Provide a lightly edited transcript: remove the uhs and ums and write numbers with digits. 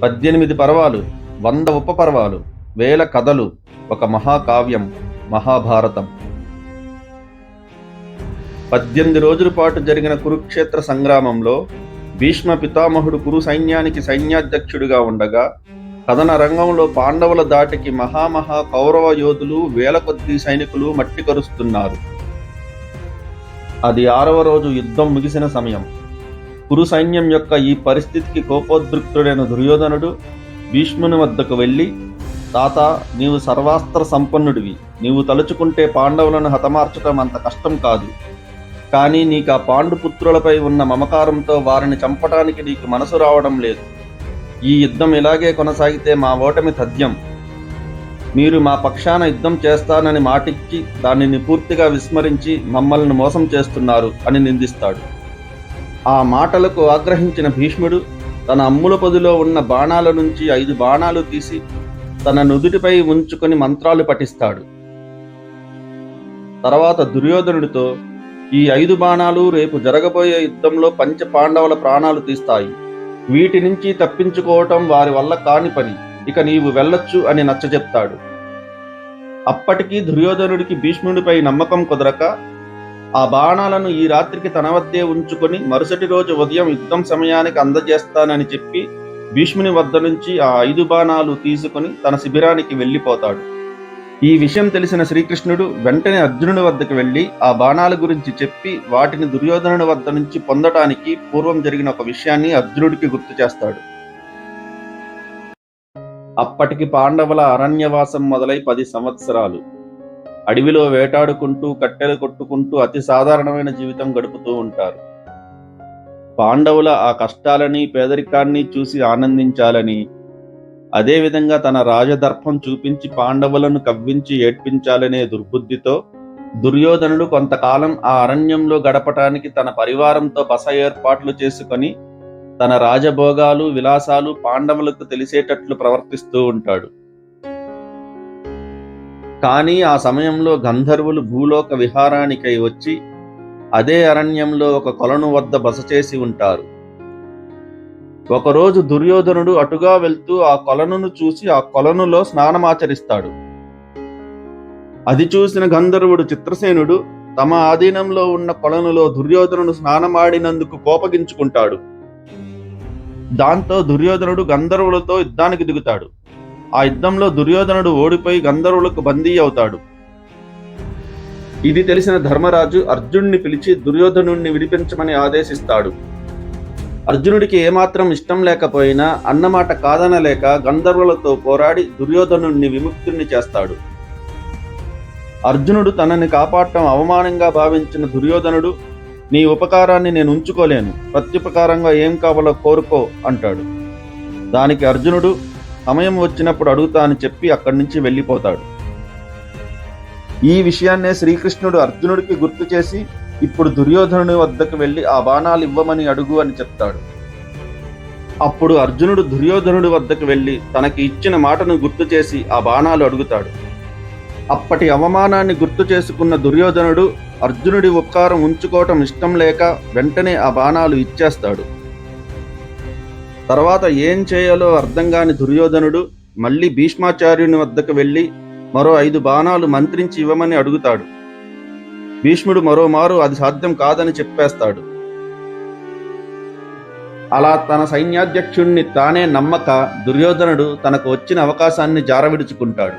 18 పర్వాలు, 100 ఉపపర్వాలు, 1000 కథలు, ఒక మహాకావ్యం మహాభారతం. 18 రోజుల పాటు జరిగిన కురుక్షేత్ర సంగ్రామంలో భీష్మ పితామహుడు కురు సైన్యానికి సైన్యాధ్యక్షుడిగా ఉండగా, కథన రంగంలో పాండవుల దాటికి మహామహా కౌరవ యోధులు 1000 కొద్ది సైనికులు మట్టి కరుస్తున్నారు. అది 6వ రోజు యుద్ధం ముగిసిన సమయం. కురు సైన్యం యొక్క ఈ పరిస్థితికి కోపోద్రిక్తుడైన దుర్యోధనుడు భీష్ముని వద్దకు వెళ్ళి, తాత, నీవు సర్వాస్త్ర సంపన్నుడివి. నీవు తలుచుకుంటే పాండవులను హతమార్చటం అంత కష్టం కాదు. కానీ నీకు ఆ పాండుపుత్రులపై ఉన్న మమకారంతో వారిని చంపటానికి నీకు మనసు రావడం లేదు. ఈ యుద్ధం ఇలాగే కొనసాగితే మా ఓటమి తథ్యం. మీరు మా పక్షాన యుద్ధం చేస్తానని మాటిచ్చి దానిని పూర్తిగా విస్మరించి మమ్మల్ని మోసం చేస్తున్నారు అని నిందిస్తాడు. ఆ మాటలకు ఆగ్రహించిన భీష్ముడు తన అమ్ముల పొదిలో ఉన్న బాణాల నుంచి 5 బాణాలు తీసి తన నుదుటిపై ఉంచుకొని మంత్రాలు పఠిస్తాడు. తర్వాత దుర్యోధనుడితో, ఈ 5 బాణాలు రేపు జరగబోయే యుద్ధంలో పంచ పాండవుల ప్రాణాలు తీస్తాయి. వీటి నుంచి తప్పించుకోవటం వారి వల్ల కాని పని. ఇక నీవు వెళ్ళొచ్చు అని నచ్చజెప్తాడు. అప్పటికీ దుర్యోధనుడికి భీష్ముడిపై నమ్మకం కుదరక, ఆ బాణాలను ఈ రాత్రికి తన వద్దే ఉంచుకొని మరుసటి రోజు ఉదయం యుద్ధం సమయానికి అందజేస్తానని చెప్పి భీష్ముని వద్ద నుంచి ఆ 5 బాణాలు తీసుకొని తన శిబిరానికి వెళ్ళిపోతాడు. ఈ విషయం తెలిసిన శ్రీకృష్ణుడు వెంటనే అర్జునుడి వద్దకు వెళ్ళి ఆ బాణాల గురించి చెప్పి వాటిని దుర్యోధనుడి వద్ద నుంచి పొందటానికి పూర్వం జరిగిన ఒక విషయాన్ని అర్జునుడికి గుర్తు చేస్తాడు. అప్పటికి పాండవుల అరణ్యవాసం మొదలై 10 సంవత్సరాలు. అడవిలో వేటాడుకుంటూ కట్టెలు కొట్టుకుంటూ అతి సాధారణమైన జీవితం గడుపుతూ ఉంటారు. పాండవుల ఆ కష్టాలని పేదరికాన్ని చూసి ఆనందించాలని, అదేవిధంగా తన రాజదర్పం చూపించి పాండవులను కవ్వించి ఏడ్పించాలనే దుర్బుద్ధితో దుర్యోధనుడు కొంతకాలం ఆ అరణ్యంలో గడపటానికి తన పరివారంతో బస ఏర్పాట్లు చేసుకొని తన రాజభోగాలు విలాసాలు పాండవులకు తెలిసేటట్లు ప్రవర్తిస్తూ ఉంటాడు. కానీ ఆ సమయంలో గంధర్వులు భూలోక విహారానికై వచ్చి అదే అరణ్యంలో ఒక కొలను వద్ద బస చేసి ఉంటారు. ఒకరోజు దుర్యోధనుడు అటుగా వెళ్తూ ఆ కొలనును చూసి ఆ కొలనులో స్నానమాచరిస్తాడు. అది చూసిన గంధర్వుడు చిత్రసేనుడు తమ ఆధీనంలో ఉన్న కొలనులో దుర్యోధనుడు స్నానమాడినందుకు కోపగించుకుంటాడు. దాంతో దుర్యోధనుడు గంధర్వులతో యుద్ధానికి దిగుతాడు. ఆ యుద్ధంలో దుర్యోధనుడు ఓడిపోయి గంధర్వులకు బందీ అవుతాడు. ఇది తెలిసిన ధర్మరాజు అర్జునుడిని పిలిచి దుర్యోధనుడిని విడిపించమని ఆదేశిస్తాడు. అర్జునుడికి ఏమాత్రం ఇష్టం లేకపోయినా అన్నమాట కాదనలేక గంధర్వులతో పోరాడి దుర్యోధనుడిని విముక్తుణ్ణి చేస్తాడు. అర్జునుడు తనని కాపాడటం అవమానంగా భావించిన దుర్యోధనుడు, నీ ఉపకారాన్ని నేను ఉంచుకోలేను, ప్రత్యుపకారంగా ఏం కావాలో కోరుకో అంటాడు. దానికి అర్జునుడు, సమయం వచ్చినప్పుడు అడుగుతా అని చెప్పి అక్కడి నుంచి వెళ్ళిపోతాడు. ఈ విషయాన్నే శ్రీకృష్ణుడు అర్జునుడికి గుర్తు చేసి, ఇప్పుడు దుర్యోధనుని వద్దకు వెళ్ళి ఆ బాణాలు ఇవ్వమని అడుగు అని చెప్తాడు. అప్పుడు అర్జునుడు దుర్యోధనుడి వద్దకు వెళ్ళి తనకి ఇచ్చిన మాటను గుర్తు చేసి ఆ బాణాలు అడుగుతాడు. అప్పటి అవమానాన్ని గుర్తు చేసుకున్న దుర్యోధనుడు అర్జునుడి ఉపకారం ఉంచుకోవటం ఇష్టం లేక వెంటనే ఆ బాణాలు ఇచ్చేస్తాడు. తర్వాత ఏం చేయాలో అర్థం కాని దుర్యోధనుడు మళ్ళీ భీష్మాచార్యుని వద్దకు వెళ్ళి మరో 5 బాణాలు మంత్రించి ఇవ్వమని అడుగుతాడు. భీష్ముడు మరోమారు అది సాధ్యం కాదని చెప్పేస్తాడు. అలా తన సైన్యాధ్యక్షుణ్ణి తానే నమ్మక దుర్యోధనుడు తనకు వచ్చిన అవకాశాన్ని జారవిడుచుకుంటాడు.